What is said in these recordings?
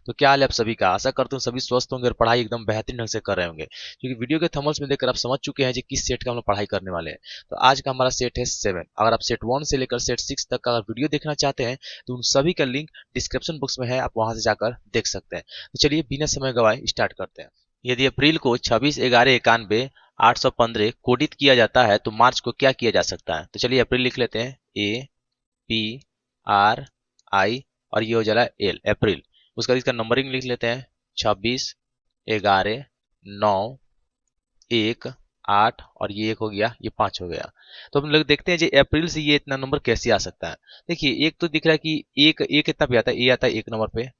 तो क्या हाल है आप सभी का। आशा करता हूँ सभी स्वस्थ होंगे और पढ़ाई एकदम बेहतरीन ढंग से कर रहे होंगे, क्योंकि वीडियो के थंबनेल्स में देखकर आप समझ चुके हैं कि किस सेट का हम लोग पढ़ाई करने वाले हैं। तो आज का हमारा सेट है 7। अगर आप सेट 1 से लेकर सेट 6 तक का अगर वीडियो देखना चाहते हैं तो उन सभी का लिंक डिस्क्रिप्शन बॉक्स में है, आप वहां से जाकर देख सकते हैं। तो चलिए बिना समय गवाए स्टार्ट करते हैं। यदि अप्रैल को 26/11/91 कोडित किया जाता है तो मार्च को क्या किया जा सकता है। तो चलिए अप्रैल लिख लेते हैं, APRI और ये हो जा रहा है एल, अप्रैल। उसका इसका नंबरिंग लिख लेते हैं, 26/11/9/1/8 और ये 1 हो गया, ये 5 हो गया। तो हम लोग देखते हैं जी अप्रैल से ये इतना नंबर कैसे आ सकता है। देखिए एक तो दिख रहा है कि एक एक कितना पे आता है, ए आता है 1 नंबर पे,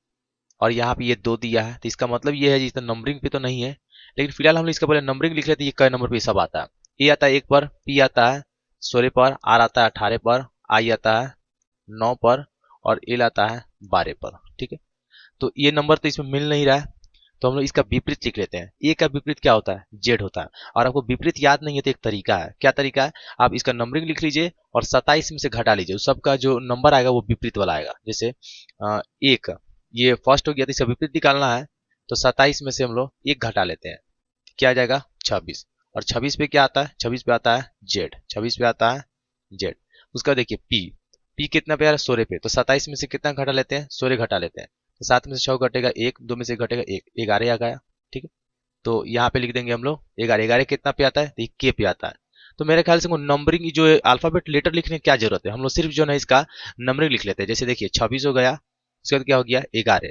और यहाँ पे ये 2 दिया है, तो इसका मतलब ये है जी इतना नंबरिंग पे तो नहीं है। लेकिन फिलहाल हम इसका पहले नंबरिंग लिख लेते हैं, ये कै नंबर पे सब आता है। ए आता है 1 पर, पी आता है 16 पर, आर आता है 18 पर, आई आता है 9 पर और एल आता है 12 पर। ठीक है, तो ये नंबर तो इसमें मिल नहीं रहा है, तो हम लोग इसका विपरीत लिख लेते हैं। ए का विपरीत क्या होता है, जेड होता है। और आपको विपरीत याद नहीं है तो एक तरीका है, क्या तरीका है, आप इसका नंबरिंग लिख लीजिए और 27 में से घटा लीजिए, उस सबका जो नंबर आएगा वो विपरीत वाला आएगा। जैसे 1 ये फर्स्ट हो गया तो इसका विपरीत निकालना है, तो 27 में से हम लोग 1 घटा लेते हैं, क्या आ जाएगा 26। और 26 पे क्या आता है, 26 पे आता है जेड, 26 पे आता है जेड। उसका देखिए पी, पी कितना पे आ रहा है 16 पे, तो 27 में से कितना घटा लेते हैं, 16 घटा लेते हैं, तो 7 में से 6 घटेगा 1, 2 में से घटेगा 1, 11 आ गया। ठीक है, तो यहाँ पे लिख देंगे हम लोग 11, 11 कितना पे आता है, तो के पे आता है। तो मेरे ख्याल से नंबरिंग जो अल्फाबेट लेटर लिखने की क्या जरूरत है, हम लोग सिर्फ जो है इसका नंबरिंग लिख लेते हैं। जैसे देखिए 26 हो गया, उसके बाद क्या हो गया 11,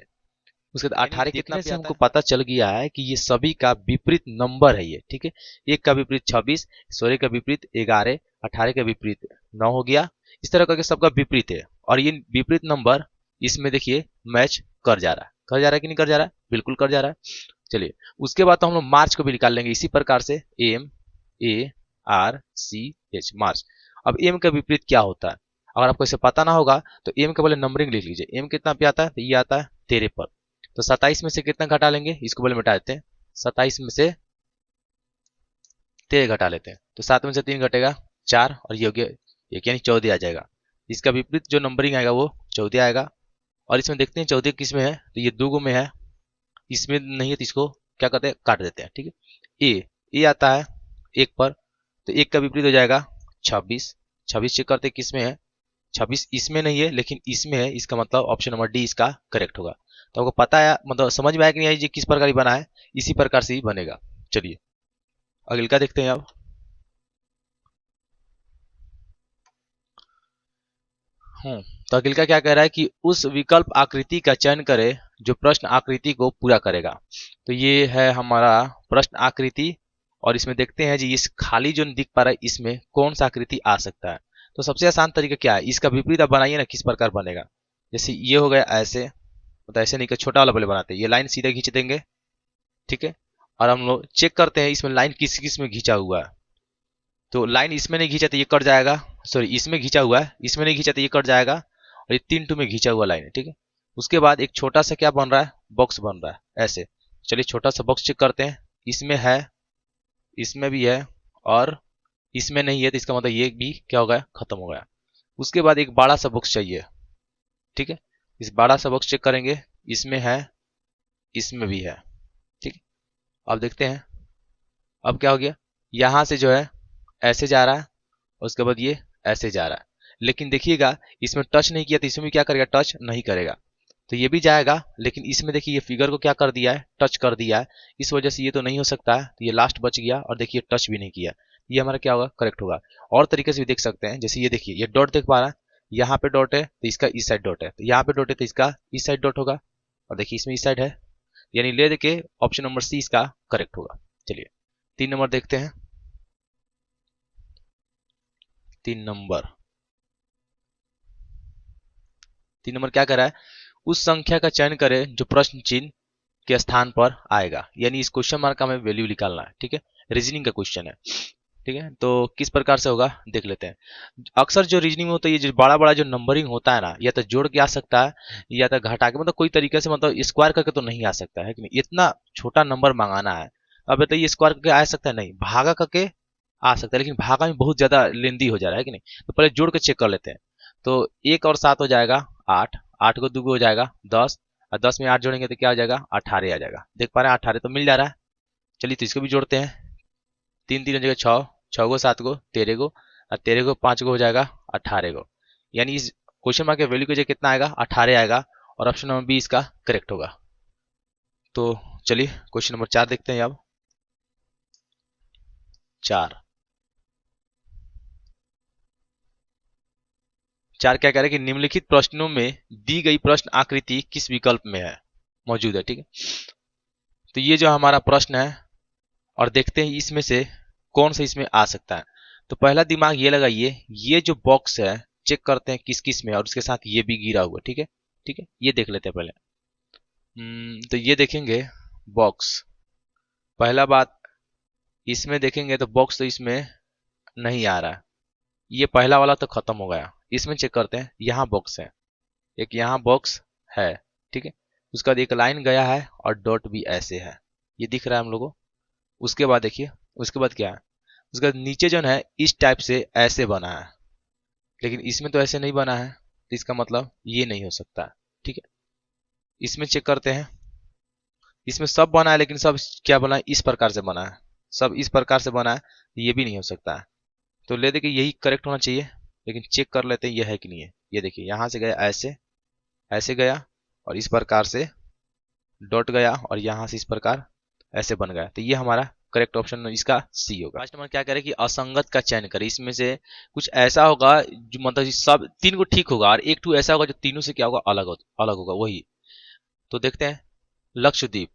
उसके बाद 18 कितना से हमको पता चल गया है कि ये सभी का विपरीत नंबर है ये। ठीक है, 1 का विपरीत 26, 16 का विपरीत 11, 18 का विपरीत 9 हो गया। इस तरह करके सबका विपरीत है, और ये विपरीत नंबर इसमें देखिए मैच कर जा रहा है, कर जा रहा है कि नहीं कर जा रहा है, बिल्कुल कर जा रहा है। चलिए उसके बाद तो हम लोग मार्च को भी निकाल लेंगे इसी प्रकार से, MARCH मार्च। अब एम का विपरीत क्या होता है, अगर आपको इसे पता ना होगा तो एम का पहले नंबरिंग लिख लीजिए। एम कितना पे आता है, तो ये आता है 13 पर, तो 27 में से कितना घटा लेंगे, इसको पहले मिटा देते हैं, 27 में से 13 घटा लेते हैं, तो 7 में से 3 घटेगा 4 और ये हो गया 1, यानी 14 आ जाएगा। इसका विपरीत जो नंबरिंग आएगा वो 14 आएगा। और इसमें देखते हैं 14 किस में है, तो ये 2 में है, इसमें नहीं है, तो इसको क्या करते हैं काट देते हैं। ठीक है, ए आता है 1 पर, तो 1 का विपरीत हो जाएगा 26, 26 चेक करते किस में है, 26 इसमें नहीं है लेकिन इसमें है, इसका मतलब ऑप्शन नंबर डी इसका करेक्ट होगा। तो आपको पता है, मतलब समझ में आया कि नहीं आई, किस प्रकार बना है, इसी प्रकार से ही बनेगा। चलिए अगले का देखते हैं अब। तो अगले का क्या कह रहा है कि उस विकल्प आकृति का चयन करें जो प्रश्न आकृति को पूरा करेगा। तो ये है हमारा प्रश्न आकृति, और इसमें देखते हैं जी इस खाली जो दिख पा रहा है इसमें कौन सा आकृति आ सकता है। तो सबसे आसान तरीका क्या है, इसका विपरीत आप बनाइए ना, किस प्रकार बनेगा। जैसे ये हो गया ऐसे, मतलब ऐसे नहीं, छोटा वाला पहले बनाते हैं, ये लाइन सीधे खींच देंगे। ठीक है, और हम लोग चेक करते हैं इसमें लाइन किस किस में खींचा हुआ है। तो लाइन इसमें नहीं खींचा तो ये कट जाएगा, सॉरी इसमें खींचा हुआ है, इसमें नहीं खींचा तो ये कट जाएगा, और ये 3 2 में खींचा हुआ लाइन है। ठीक है, उसके बाद एक छोटा सा क्या बन रहा है, बॉक्स बन रहा है ऐसे। चलिए छोटा सा बॉक्स चेक करते हैं, इसमें है, इसमें भी है, और इसमें नहीं है, तो इसका मतलब ये भी क्या हो गया, खत्म हो गया। उसके बाद एक बड़ा सा बॉक्स चाहिए। ठीक है, इस बड़ा सा बॉक्स चेक करेंगे, इसमें है, इसमें भी है। ठीक है, अब देखते हैं अब क्या हो गया, यहां से जो है ऐसे जा रहा है, और उसके बाद ये ऐसे जा रहा है, लेकिन देखिएगा इसमें टच नहीं किया तो इसमें भी क्या करेगा, टच नहीं करेगा। तो ये भी जाएगा, लेकिन इसमें देखिए ये फिगर को क्या कर दिया है, टच कर दिया है, इस वजह से ये तो नहीं हो सकता है, तो ये लास्ट बच गया, और देखिए टच भी नहीं किया, ये हमारा क्या होगा, करेक्ट होगा। और तरीके से भी देख सकते हैं, जैसे ये देखिए ये डॉट देख पा रहा है, यहाँ पे डॉट है तो इसका इस साइड डॉट है, तो यहाँ पे डॉट है तो इसका इस साइड डॉट होगा, और देखिए इसमें इस साइड है, यानी ले दे के ऑप्शन नंबर सी इसका करेक्ट होगा। चलिए 3 नंबर देखते हैं, 3 नंबर, 3 नंबर क्या कर रहा है, उस संख्या का चयन करें जो प्रश्न चिन्ह के स्थान पर आएगा, यानी इस क्वेश्चन मार्क का हमें वैल्यू निकालना है। ठीक है, रीजनिंग का क्वेश्चन है। ठीक है, तो किस प्रकार से होगा देख लेते हैं। अक्सर जो रीजनिंग में होता है, ये जो बड़ा बड़ा जो नंबरिंग होता है ना, या तो जोड़ के आ सकता है या तो घटा के, मतलब कोई तरीके से, मतलब स्क्वायर करके तो नहीं आ सकता है कि नहीं, इतना छोटा नंबर मंगाना है। अब बताइए स्क्वायर करके आ सकता है, नहीं, भागा करके आ सकता है, लेकिन भागा में बहुत ज्यादा लेंदी हो जा रहा है कि नहीं, तो पहले जोड़ के चेक कर लेते हैं। तो 1 और 7 हो जाएगा 8, 8 को 2 हो जाएगा 10, और 10 में 8 जोड़ेंगे तो क्या हो जाएगा, 18 आ जाएगा। देख पा रहे हैं 18 तो मिल जा रहा है। चलिए तो इसको भी जोड़ते हैं। 3 3 हो जाएगा 6, 6 को 7 को 13 को, और 13 को 5 को हो जाएगा 18 को। यानी इस क्वेश्चन मार्क के वैल्यू की जगह कितना आएगा, 18 आएगा, और ऑप्शन नंबर बी इसका करेक्ट होगा। तो चलिए क्वेश्चन नंबर 4 देखते हैं अब। 4 क्या कह रहे हैं कि निम्नलिखित प्रश्नों में दी गई प्रश्न आकृति किस विकल्प में है, मौजूद है। ठीक है, तो ये जो हमारा प्रश्न है, और देखते हैं इसमें से कौन सा इसमें आ सकता है। तो पहला दिमाग ये लगाइए, ये जो बॉक्स है चेक करते हैं किस किस में, और उसके साथ ये भी गिरा हुआ। ठीक है, ठीक है, ये देख लेते हैं पहले। तो ये देखेंगे बॉक्स, पहला बात इसमें देखेंगे तो बॉक्स तो इसमें नहीं आ रहा है, ये पहला वाला तो खत्म हो गया। इसमें चेक करते हैं, यहाँ बॉक्स है, एक यहाँ बॉक्स है। ठीक है, उसका बाद एक लाइन गया है और डॉट भी ऐसे है, ये दिख रहा है हम लोगों को। उसके बाद देखिए, उसके बाद क्या है, उसके बाद नीचे जो है इस टाइप से ऐसे बना है, लेकिन इसमें तो ऐसे नहीं बना है, तो इसका मतलब ये नहीं हो सकता। ठीक है, इसमें चेक करते हैं, इसमें सब बना है लेकिन सब क्या बना है, इस प्रकार से बना है, सब इस प्रकार से बना है, ये भी नहीं हो सकता है। तो ले देखिए यही करेक्ट होना चाहिए, लेकिन चेक कर लेते हैं ये है कि नहीं है। ये देखिए यहाँ से गया ऐसे, ऐसे गया, और इस प्रकार से डॉट गया, और यहाँ से इस प्रकार ऐसे बन गया। तो ये हमारा करेक्ट ऑप्शन इसका सी होगा। फर्स्ट नंबर क्या करें कि असंगत का चयन करें, इसमें से कुछ ऐसा होगा जो मतलब सब 3 को ठीक होगा, और एक टू ऐसा होगा जो तीनों से क्या होगा, अलग होगा वही। तो देखते हैं, लक्षद्वीप,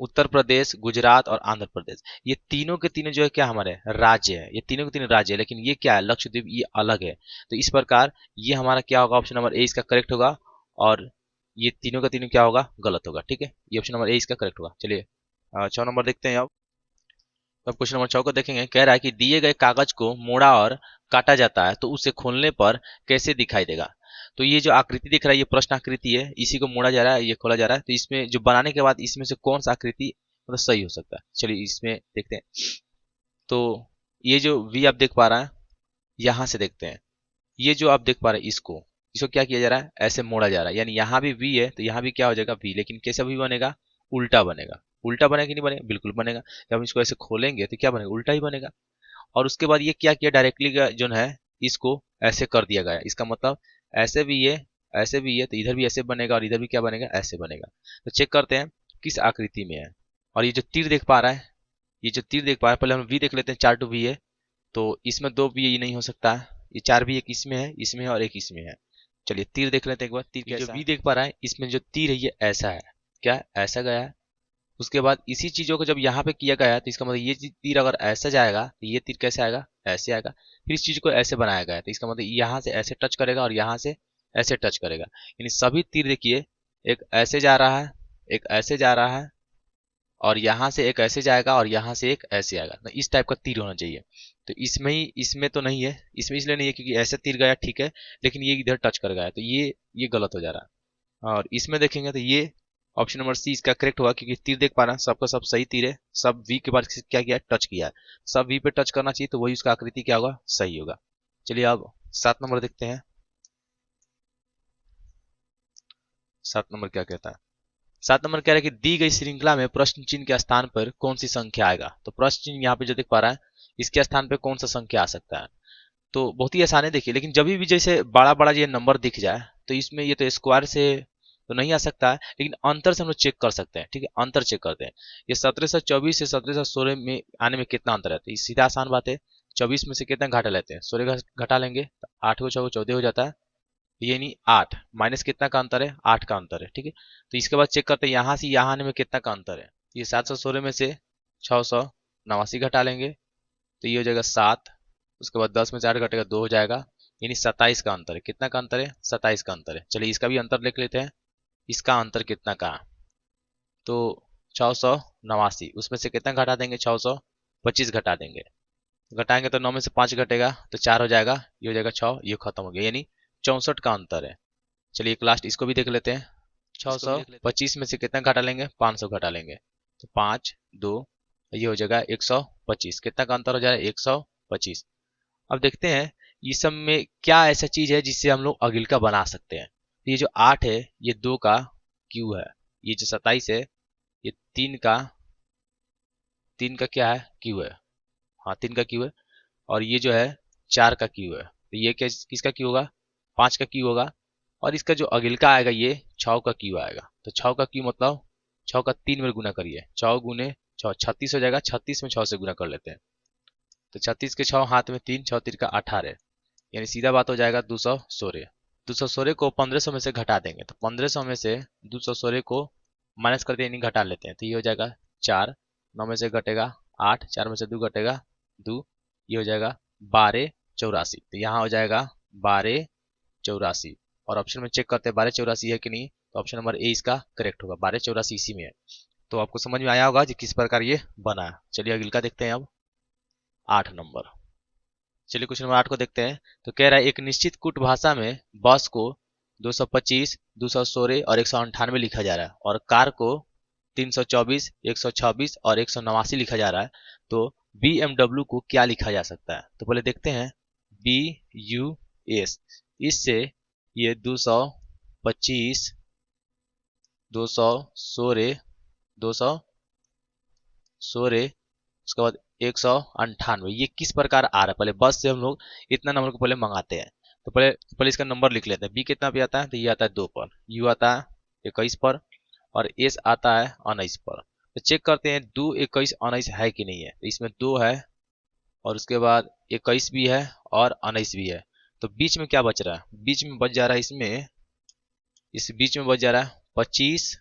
उत्तर प्रदेश, गुजरात और आंध्र प्रदेश, ये तीनों के तीनों जो है क्या हमारे राज्य है, ये तीनों के तीनों राज्य है, लेकिन ये क्या है, लक्षद्वीप ये अलग है। तो इस प्रकार ये हमारा क्या होगा, ऑप्शन नंबर ए इसका करेक्ट होगा, और ये तीनों का तीनों क्या होगा, गलत होगा। ठीक है, ये ऑप्शन नंबर ए इसका करेक्ट होगा। चलिए 6 नंबर देखते हैं अब। अब क्वेश्चन नंबर 6 को देखेंगे, कह रहा है कि दिए गए कागज को मोड़ा और काटा जाता है तो उसे खोलने पर कैसे दिखाई देगा। तो ये जो आकृति दिख रहा है ये प्रश्न आकृति है, इसी को मोड़ा जा रहा है, ये खोला जा रहा है। तो इसमें जो बनाने के बाद इसमें से कौन सा आकृति मतलब सही हो सकता है, चलिए इसमें देखते हैं। तो ये जो वी आप देख पा रहे हैं, यहाँ से देखते हैं, ये जो आप देख पा रहे हैं इसको इसको क्या किया जा रहा है, ऐसे मोड़ा जा रहा है, यानी यहाँ भी वी है तो यहाँ भी क्या हो जाएगा वी, लेकिन कैसा वी बनेगा, उल्टा बनेगा। उल्टा बनेगा कि नहीं बनेगा, बिल्कुल बनेगा। जब हम इसको ऐसे खोलेंगे तो क्या बनेगा, उल्टा ही बनेगा। और उसके बाद ये क्या किया, डायरेक्टली जो है इसको ऐसे कर दिया गया, इसका मतलब ऐसे भी ये, ऐसे भी ये, तो इधर भी ऐसे बनेगा और इधर भी क्या बनेगा, ऐसे बनेगा। तो चेक करते हैं किस आकृति में है। और ये जो तीर देख पा रहा है, ये जो तीर देख पा रहा है, पहले हम वी देख लेते हैं, 4 टू वी है, तो इसमें 2 वी नहीं हो सकता है, ये 4 भी एक इसमें है, इसमें है और एक इसमें है। चलिए तीर देख लेते हैं एक बार, तीर कैसा जो वी देख पा रहा है इसमें जो तीर है ये ऐसा है, क्या ऐसा गया है। उसके बाद इसी चीजों को जब यहाँ पे किया गया है तो इसका मतलब ये तीर अगर ऐसा जाएगा तो ये तीर कैसे आएगा, ऐसे आएगा। फिर इस चीज को ऐसे बनाया गया है तो इसका मतलब यहाँ से ऐसे टच करेगा और यहाँ से ऐसे टच करेगा, यानी सभी तीर देखिए, एक ऐसे जा रहा है, एक ऐसे जा रहा है, और यहाँ से एक ऐसे जाएगा और यहाँ से एक ऐसे आएगा। तो इस टाइप का तीर होना चाहिए। तो इसमें ही, इसमें तो नहीं है, इसमें इसलिए नहीं है क्योंकि ऐसे तीर गया ठीक है, लेकिन ये इधर टच कर गया है, तो ये गलत हो जा रहा है। और इसमें देखेंगे तो ये ऑप्शन नंबर सी इसका करेक्ट होगा, क्योंकि तीर देख पा रहे हैं सबका सब सही तीर है, सब वी के बाद क्या किया है, टच किया है, सब वी पे टच करना चाहिए, तो वही उसका आकृति क्या होगा, सही होगा। चलिए अब 7 नंबर देखते हैं। 7 नंबर क्या कहता है, 7 नंबर कह रहा है कि दी गई श्रृंखला में प्रश्न चिन्ह के स्थान पर कौन सी संख्या आएगा। तो प्रश्न चिन्ह यहाँ पे जो देख पा रहा है इसके स्थान पे कौन सा संख्या आ सकता है। तो बहुत ही आसान है देखिए, लेकिन जब भी जैसे बड़ा बड़ा ये नंबर दिख जाए तो इसमें ये तो स्क्वायर से तो नहीं आ सकता है, लेकिन अंतर से हम लोग चेक कर सकते हैं। ठीक है, अंतर चेक करते हैं, ये 1724 से 1716 में आने में कितना अंतर है। तो सीधा आसान बात है, 24 में से कितना घटा लेते हैं, 16 घटा लेंगे तो 8 को 6 14 हो जाता है, यानी 8 माइनस कितना का अंतर है, 8 का अंतर है। ठीक है, तो इसके बाद चेक करते हैं यहाँ से यहाँ आने में कितना का अंतर है। ये 716 में से 689 घटा लेंगे तो ये हो जाएगा 7, उसके बाद 10 में से 8 घटेगा 2 हो जाएगा, यानी 27 का अंतर है। कितना का अंतर है, 27 का अंतर है। चलिए इसका भी अंतर लिख लेते हैं, इसका अंतर कितना का, तो 689, उसमें से कितना घटा देंगे, 625 घटा देंगे, घटाएंगे तो 9 में से 5 घटेगा तो 4 हो जाएगा, ये हो जाएगा 6, ये खत्म हो गया, यानी 64 का अंतर है। चलिए एक लास्ट इसको भी देख लेते हैं, 625 में से कितना घटा लेंगे, 500 घटा लेंगे तो 5 2, ये हो जाएगा 125, कितना का अंतर हो जाएगा, 125। अब देखते हैं ये सब में क्या ऐसा चीज है जिससे हम लोग अगिल का बना सकते हैं। तो ये जो 8 है ये 2 का क्यू है। ये जो 27 है ये 3 का क्या है, क्यू है। हाँ 3 का क्यू है। और ये जो है 4 का क्यू है। तो ये किसका क्यू होगा, 5 का क्यू होगा। और इसका जो अगिल का आएगा ये 6 का क्यू आएगा। तो 6 का क्यू मतलब 6 का 3 बार गुना करिए, 6 गुने 6 36 हो जाएगा। 36 में 6 से गुना कर लेते हैं। तो 36 के 6 हाथ में 3, 6 3 का 18, यानी सीधा बात हो जाएगा 216। 216 को 1500 में से घटा देंगे, तो 1500 में से 216 को माइनस करते यानी घटा लेते हैं। तो ये हो जाएगा 4, 9 में से घटेगा 8, 4 में से 2 घटेगा 2, ये हो जाएगा 1284। तो यहाँ हो जाएगा 1284। और ऑप्शन में चेक करते हैं 1284 है कि नहीं, तो ऑप्शन नंबर ए इसका करेक्ट होगा, 1284 इसी में है। तो आपको समझ में आया होगा कि किस प्रकार ये बना है। चलिए अगले का देखते हैं अब 8 नंबर। चलिए क्वेश्चन नंबर 8 को देखते हैं। तो कह रहा है एक निश्चित कूट भाषा में बस को 225, 216 और 198 लिखा जा रहा है और कार को 324, 126 और 189 लिखा जा रहा है। तो BMW को क्या लिखा जा सकता है। तो पहले देखते हैं BUS, इससे ये 225, 216, 216 उसके बाद 198 ये किस प्रकार आ रहा है। पहले बस से हम लोग इतना नंबर को पहले मंगाते हैं। तो पहले इसका नंबर लिख लेते हैं। बी कितना पे आता है, तो ये आता है 2 पर, यू आता है 21 पर और एस आता है 19 पर। तो चेक करते हैं 2, 21, 19 है कि नहीं है। तो इसमें 2 है और उसके बाद 21 भी है और 19 भी है। तो बीच में क्या बच रहा है, बीच में बच जा रहा है इसमें, इस बीच में बच जा रहा है 25,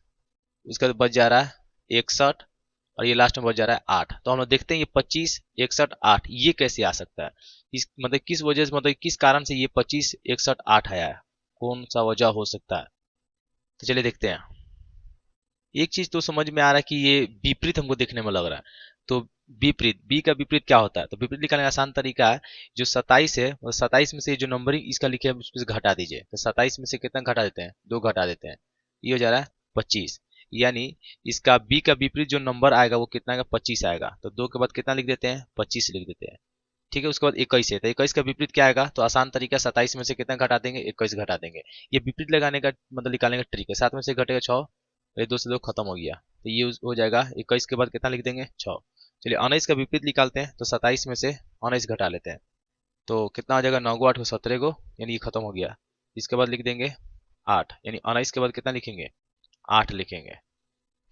उसके बाद बच जा रहा है 61 और ये लास्ट में बच जा रहा है 8। तो हम लोग देखते हैं ये 25, 61, 8 ये कैसे आ सकता है। इस मतलब किस वजह से, मतलब किस कारण से ये 25, 61, 8 आया है, कौन सा वजह हो सकता है। तो चलिए देखते हैं। एक चीज तो समझ में आ रहा है कि ये विपरीत हमको देखने में लग रहा है। तो विपरीत, बी का विपरीत क्या होता है। तो विपरीत निकालने का आसान तरीका है, जो 27 है वो 27 में से जो नंबरिंग इसका लिखे है उसमें से घटा दीजिए। तो 27 में से कितना घटा देते हैं, 2 घटा देते हैं, ये हो जा रहा है 25। यानी इसका बी का विपरीत जो नंबर आएगा वो कितना आएगा, 25 आएगा। तो 2 के बाद कितना लिख देते हैं, 25 लिख देते हैं। ठीक है, उसके बाद 21 है, तो 21 का विपरीत क्या आएगा। तो आसान तरीका 27 में से कितना घटा देंगे, 21 घटा देंगे। ये विपरीत लगाने का मतलब निकालने का ट्रिक है। 7 में से घटेगा 6, ये 2 से 2 खत्म हो गया। तो ये हो जाएगा 21 के बाद कितना लिख देंगे, 6। चलिए 19 का विपरीत निकालते हैं। तो 27 में से 19 घटा लेते हैं। तो कितना हो जाएगा, 9 को 8 को 17 को, यानी ये खत्म हो गया। इसके बाद लिख देंगे 8, यानी 19 के बाद कितना लिखेंगे, 8 लिखेंगे।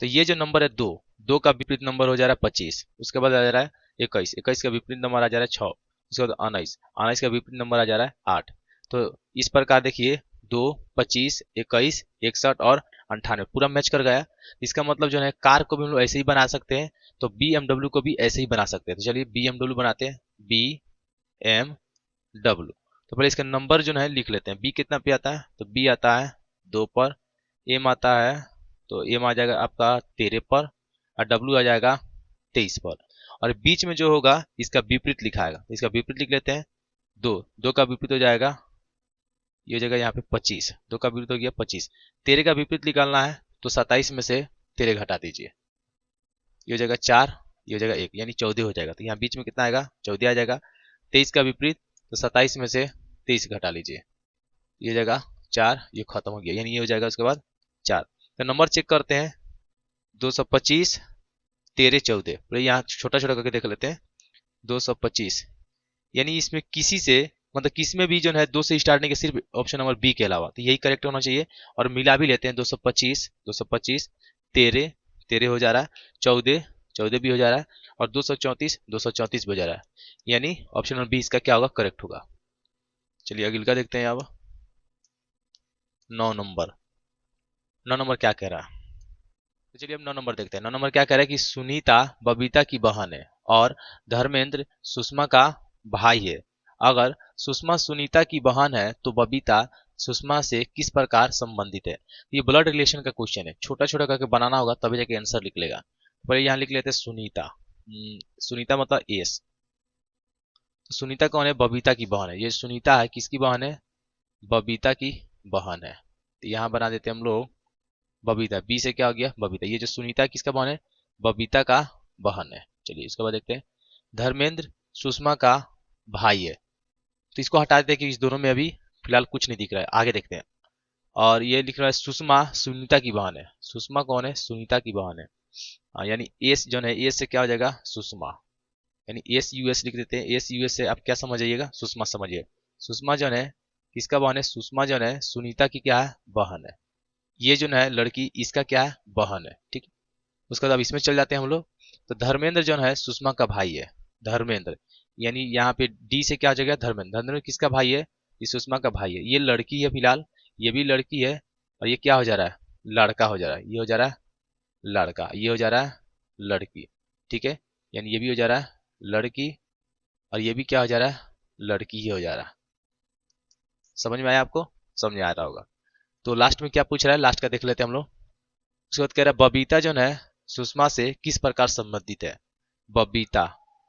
तो ये जो नंबर है 2, 2 का विपरीत नंबर हो जा रहा है 25, उसके बाद आ जा रहा है 21, 21 का विपरीत नंबर आ जा रहा है 6, उसके बाद 19, 19 का विपरीत नंबर आ जा रहा है 8। तो इस प्रकार देखिए 2, 25, 21, 61 और 98 पूरा मैच कर गया। इसका मतलब जो है कार को भी हम लोग ऐसे ही बना सकते हैं, तो BMW को भी ऐसे ही बना सकते हैं। तो चलिए BMW बनाते हैं, BMW। तो पहले इसका नंबर जो है लिख लेते हैं। बी कितना पे आता है, तो बी आता है 2 पर, एम आता है, तो एम आ जाएगा आपका 13 पर और डब्ल्यू आ जाएगा 23 पर। और बीच में जो होगा इसका विपरीत लिखाएगा, इसका विपरीत लिख लेते हैं। 2, 2 का विपरीत हो जाएगा, ये हो जाएगा यहाँ पे 25, 2 का विपरीत हो गया 25। 13 का विपरीत निकालना है, तो 27 में से 13 घटा दीजिए, ये हो जाएगा 4, ये हो जाएगा 1, यानी 14 हो जाएगा। तो यहाँ बीच में कितना आएगा, 14 आ जाएगा। 23 का विपरीत, तो 27 में से 23 घटा लीजिए, ये जगह 4, ये खत्म हो गया, यानी ये हो जाएगा उसके बाद 4। तो नंबर चेक करते हैं, 225, 13, 14, तो यहाँ छोटा छोटा करके देख लेते हैं। 225, यानी इसमें किसी से मतलब किसी में भी जो है 2 से स्टार्ट नहीं, सिर्फ ऑप्शन नंबर बी के अलावा, तो यही करेक्ट होना चाहिए। और मिला भी लेते हैं, 225, 225, 13, 13 हो जा रहा है, 14, 14 भी हो जा रहा है और 234, 234 भी हो जा रहा है, यानी ऑप्शन नंबर बी इसका क्या होगा, करेक्ट होगा। चलिए अगले का देखते हैं। अब 9 नंबर, 9 नंबर क्या कह रहा है। तो चलिए अब 9 नंबर देखते हैं। 9 नंबर क्या कह रहा है कि सुनीता बबीता की बहन है और धर्मेंद्र सुषमा का भाई है। अगर सुषमा सुनीता की बहन है तो बबीता सुषमा से किस प्रकार संबंधित है। ये ब्लड रिलेशन का क्वेश्चन है, छोटा छोटा करके बनाना होगा तभी जाके आंसर निकलेगा। पहले यहाँ लिख लेते हैं सुनीता, सुनीता मतलब एस। तो सुनीता कौन है, बबीता की बहन है। ये सुनीता है, किसकी बहन है, बबीता की बहन है। तो यहाँ बना देते हैं हम लोग बबीता, बी से क्या हो गया, बबीता। ये जो सुनीता किसका बहन है, बबीता का बहन है। चलिए इसके बाद देखते हैं, धर्मेंद्र सुषमा का भाई है। तो इसको हटा देते हैं कि इस दोनों में अभी फिलहाल कुछ नहीं दिख रहा है, आगे देखते हैं। और ये लिख रहा है सुषमा सुनीता की बहन है। सुषमा कौन है? सुनीता की बहन है। यानी एस जो है, एस से क्या हो जाएगा? सुषमा। यानी एस यू एस लिख देते हैं। एस यू एस से आप क्या समझ जाइएगा? सुषमा समझिए। सुषमा जो है किसका बहन है? सुषमा जो है सुनीता की क्या है? बहन है। ये जो है लड़की इसका क्या है? बहन है। ठीक है, उसके बाद अब इसमें चल जाते हैं हम लोग। तो धर्मेंद्र जो है सुषमा का भाई है। धर्मेंद्र, यानी यहाँ पे डी से क्या हो जाएगा? धर्मेंद्र। धर्मेंद्र किसका भाई है? ये सुषमा का भाई है। ये लड़की है फिलहाल, ये भी लड़की है। और ये क्या हो जा रहा है? लड़का हो जा रहा है। ये हो जा रहा है लड़का, ये हो जा रहा है लड़की। ठीक है, यानी ये भी हो जा रहा है लड़की, और ये भी क्या हो जा रहा है? लड़की ही हो जा रहा है। समझ में आया आपको? समझ में आ रहा होगा। तो लास्ट में क्या पूछ रहा है? लास्ट का देख लेते हैं हम लोग। उसके बाद कह रहा है बबीता जो है सुषमा से किस प्रकार संबंधित है? बबीता,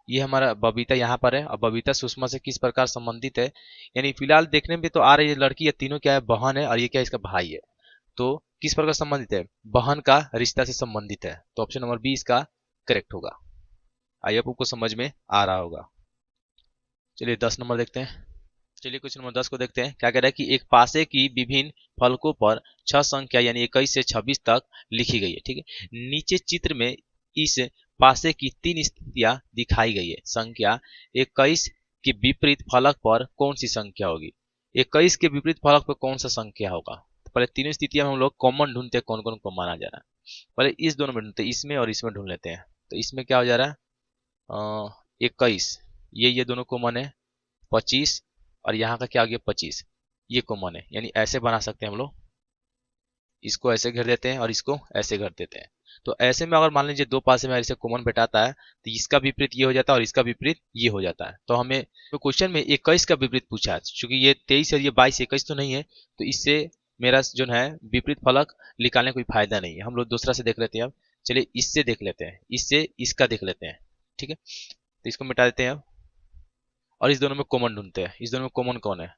ये हमारा बबीता यहाँ पर है, और बबीता सुषमा से किस प्रकार संबंधित है? यानी फिलहाल देखने में तो आ रही है लड़की, ये तीनों क्या है? बहन है, और ये क्या है? इसका भाई है। तो किस प्रकार संबंधित है? बहन का रिश्ता से संबंधित है। तो ऑप्शन नंबर बी इसका करेक्ट होगा। आई होप आपको समझ में आ रहा होगा। चलिए 10 नंबर देखते हैं। चलिए क्वेश्चन नंबर 10 को देखते हैं। क्या कह रहा है कि एक पासे की विभिन्न फलकों पर 6 संख्या यानी 21 से 26 तक लिखी गई है। ठीक है, नीचे चित्र में इस पासे की 3 स्थितियां दिखाई गई है। संख्या 21 के विपरीत फलक पर कौन सी संख्या होगी? 21 के विपरीत फलक पर कौन सा संख्या होगा? तो पहले तीनों स्थितियां में हम लोग कॉमन ढूंढते हैं, कौन कौन को माना जा रहा है। पहले इस दोनों में ढूंढते हैं, इसमें और इसमें ढूंढ लेते हैं। तो इसमें क्या हो जा रहा है? 21, ये दोनों कॉमन है। 25 और यहाँ का क्या हो गया? 25, ये कॉमन है। यानी ऐसे बना सकते हैं हम लोग, इसको ऐसे घेर देते हैं और इसको ऐसे घेर देते हैं। तो ऐसे में अगर मान लीजिए दो पासे में ऐसे कॉमन बैठाता है, तो इसका विपरीत ये हो जाता है और इसका विपरीत ये हो जाता है। तो हमें तो क्वेश्चन में 21 का विपरीत पूछा है, क्योंकि ये 23 और ये 22, 21 तो नहीं है, तो इससे मेरा जो है विपरीत फलक निकालने कोई फायदा नहीं है। हम लोग दूसरा से देख लेते हैं अब। चलिए इससे देख लेते हैं, इससे इसका देख लेते हैं। ठीक है, तो इसको मिटा देते हैं अब, और इस दोनों में कॉमन ढूंढते हैं। इस दोनों में कॉमन कौन है?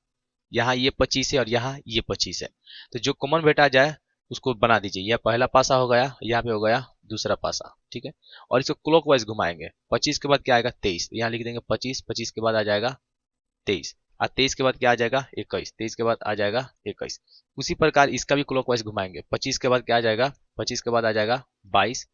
यहाँ ये 25 है और यहाँ ये 25 है। तो जो कॉमन बेटा जाए उसको बना दीजिए। यह पहला पासा हो गया, यहाँ पे हो गया दूसरा पासा। ठीक है, और इसको क्लॉकवाइज घुमाएंगे। 25 के बाद क्या आएगा? 23। यहाँ लिख देंगे 25, 25 के बाद आ जाएगा 23, और 23 के बाद क्या आ जाएगा? 21, 23 के बाद आ जाएगा 21। उसी प्रकार इसका भी क्लॉकवाइज घुमाएंगे। 25 के बाद क्या आ जाएगा? 25 के बाद आ जाएगा 22,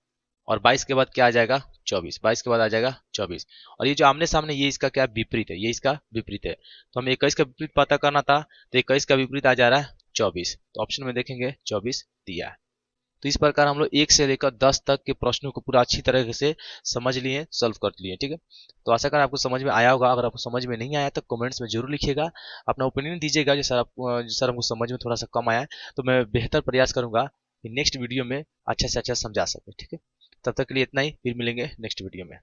और 22 के बाद क्या आ जाएगा? 24, 22 के बाद आ जाएगा 24। और ये जो आमने सामने, ये इसका क्या विपरीत है? ये इसका विपरीत है। तो हमें 21 का विपरीत पता करना था, तो 21 का विपरीत आ जा रहा है 24। तो ऑप्शन में देखेंगे 24 दिया है। तो इस प्रकार हम लोग 1 से लेकर 10 तक के प्रश्नों को पूरा अच्छी तरह से समझ लिए, सॉल्व कर लिए। ठीक है, तो आशा कर आपको समझ में आया होगा। अगर आपको समझ में नहीं आया तो कमेंट्स में जरूर लिखिएगा, अपना ओपिनियन दीजिएगा। जो सर हमको समझ में थोड़ा सा कम आया है, तो मैं बेहतर प्रयास करूंगा कि नेक्स्ट वीडियो में अच्छा से अच्छा समझा सके। ठीक है, तब तक के लिए इतना ही, फिर मिलेंगे नेक्स्ट वीडियो में।